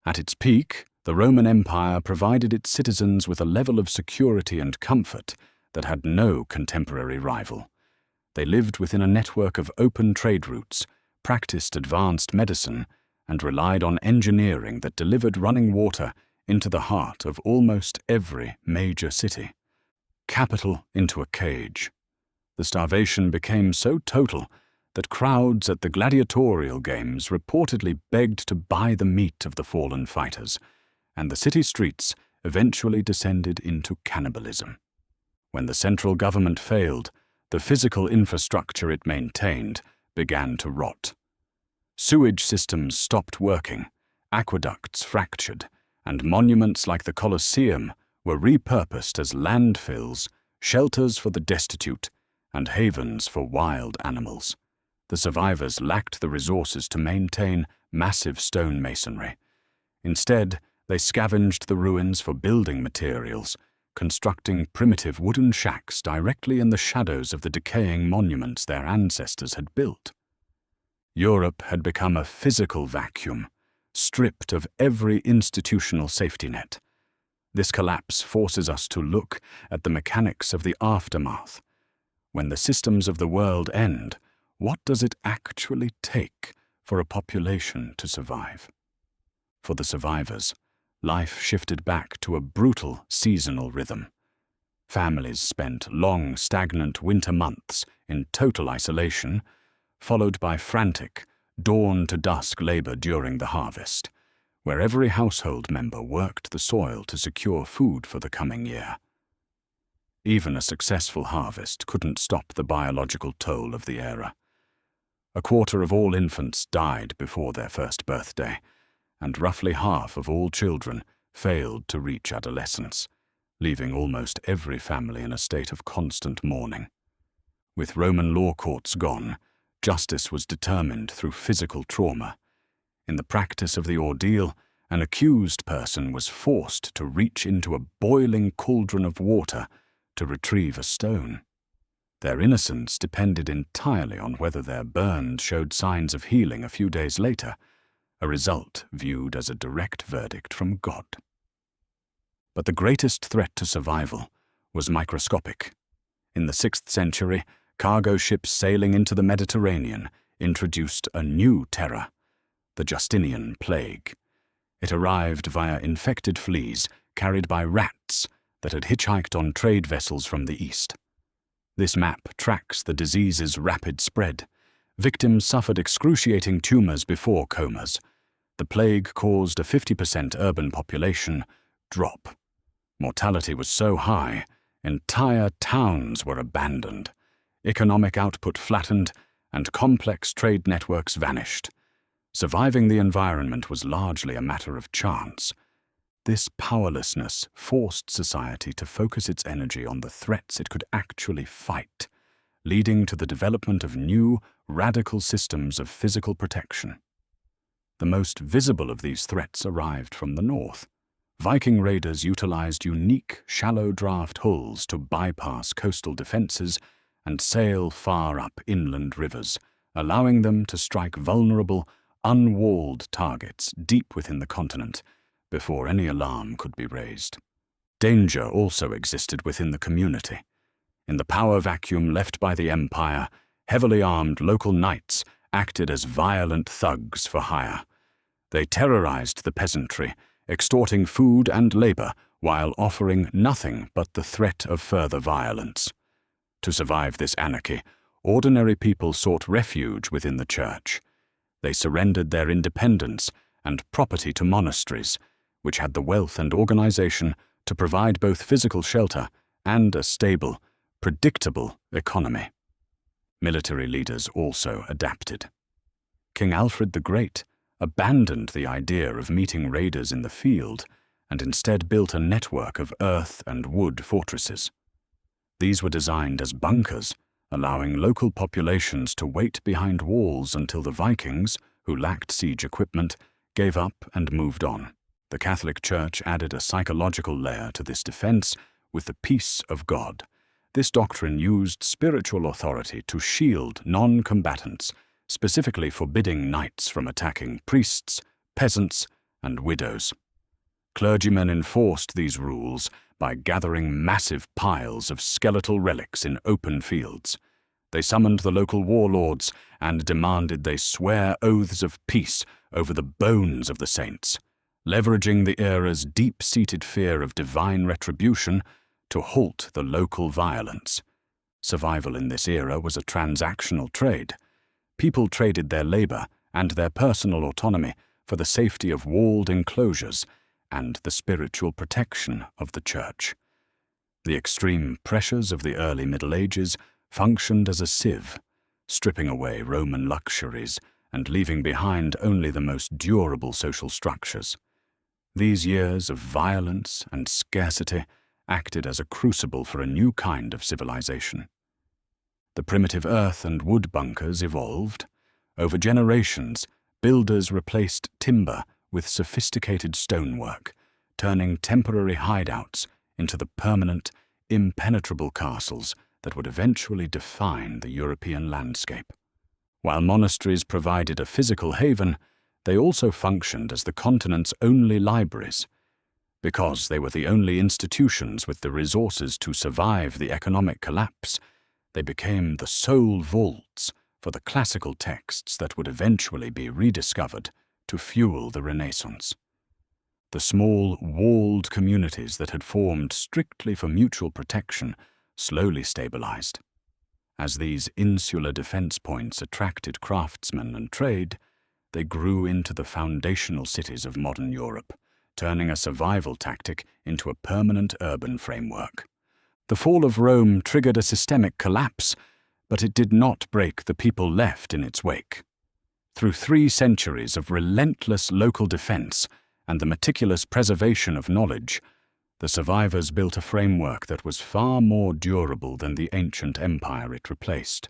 At its peak, the Roman Empire provided its citizens with a level of security and comfort that had no contemporary rival. They lived within a network of open trade routes, practiced advanced medicine, and relied on engineering that delivered running water into the heart of almost every major city. Capital into a cage. The starvation became so total that crowds at the gladiatorial games reportedly begged to buy the meat of the fallen fighters, and the city streets eventually descended into cannibalism. When the central government failed, the physical infrastructure it maintained began to rot. Sewage systems stopped working, aqueducts fractured, and monuments like the Colosseum were repurposed as landfills, shelters for the destitute, and havens for wild animals. The survivors lacked the resources to maintain massive stone masonry. Instead, they scavenged the ruins for building materials, constructing primitive wooden shacks directly in the shadows of the decaying monuments their ancestors had built. Europe had become a physical vacuum, stripped of every institutional safety net. This collapse forces us to look at the mechanics of the aftermath. When the systems of the world end, what does it actually take for a population to survive? For the survivors, life shifted back to a brutal seasonal rhythm. Families spent long, stagnant winter months in total isolation, followed by frantic, dawn-to-dusk labor during the harvest, where every household member worked the soil to secure food for the coming year. Even a successful harvest couldn't stop the biological toll of the era. A quarter of all infants died before their first birthday, and roughly half of all children failed to reach adolescence, leaving almost every family in a state of constant mourning. With Roman law courts gone, justice was determined through physical trauma. In the practice of the ordeal, an accused person was forced to reach into a boiling cauldron of water to retrieve a stone. Their innocence depended entirely on whether their burns showed signs of healing a few days later, a result viewed as a direct verdict from God. But the greatest threat to survival was microscopic. In the 6th century, cargo ships sailing into the Mediterranean introduced a new terror, the Justinian Plague. It arrived via infected fleas carried by rats that had hitchhiked on trade vessels from the east. This map tracks the disease's rapid spread. Victims suffered excruciating tumors before comas. The plague caused a 50% urban population drop. Mortality was so high, entire towns were abandoned. Economic output flattened, and complex trade networks vanished. Surviving the environment was largely a matter of chance. This powerlessness forced society to focus its energy on the threats it could actually fight, leading to the development of new, radical systems of physical protection. The most visible of these threats arrived from the north. Viking raiders utilized unique, shallow-draft hulls to bypass coastal defenses and sail far up inland rivers, allowing them to strike vulnerable, unwalled targets deep within the continent before any alarm could be raised. Danger also existed within the community. In the power vacuum left by the empire, heavily armed local knights acted as violent thugs for hire. They terrorized the peasantry, extorting food and labor while offering nothing but the threat of further violence. To survive this anarchy, ordinary people sought refuge within the church. They surrendered their independence and property to monasteries, which had the wealth and organization to provide both physical shelter and a stable, predictable economy. Military leaders also adapted. King Alfred the Great abandoned the idea of meeting raiders in the field and instead built a network of earth and wood fortresses. These were designed as bunkers, allowing local populations to wait behind walls until the Vikings, who lacked siege equipment, gave up and moved on. The Catholic Church added a psychological layer to this defense with the peace of God. This doctrine used spiritual authority to shield non-combatants, specifically forbidding knights from attacking priests, peasants, and widows. Clergymen enforced these rules by gathering massive piles of skeletal relics in open fields. They summoned the local warlords and demanded they swear oaths of peace over the bones of the saints, leveraging the era's deep-seated fear of divine retribution to halt the local violence. Survival in this era was a transactional trade. People traded their labor and their personal autonomy for the safety of walled enclosures and the spiritual protection of the church. The extreme pressures of the early Middle Ages functioned as a sieve, stripping away Roman luxuries and leaving behind only the most durable social structures. These years of violence and scarcity acted as a crucible for a new kind of civilization. The primitive earth and wood bunkers evolved. Over generations, builders replaced timber with sophisticated stonework, turning temporary hideouts into the permanent, impenetrable castles that would eventually define the European landscape. While monasteries provided a physical haven, they also functioned as the continent's only libraries. Because they were the only institutions with the resources to survive the economic collapse, they became the sole vaults for the classical texts that would eventually be rediscovered to fuel the Renaissance. The small, walled communities that had formed strictly for mutual protection slowly stabilized. As these insular defense points attracted craftsmen and trade, they grew into the foundational cities of modern Europe, turning a survival tactic into a permanent urban framework. The fall of Rome triggered a systemic collapse, but it did not break the people left in its wake. Through 3 centuries of relentless local defense and the meticulous preservation of knowledge, the survivors built a framework that was far more durable than the ancient empire it replaced.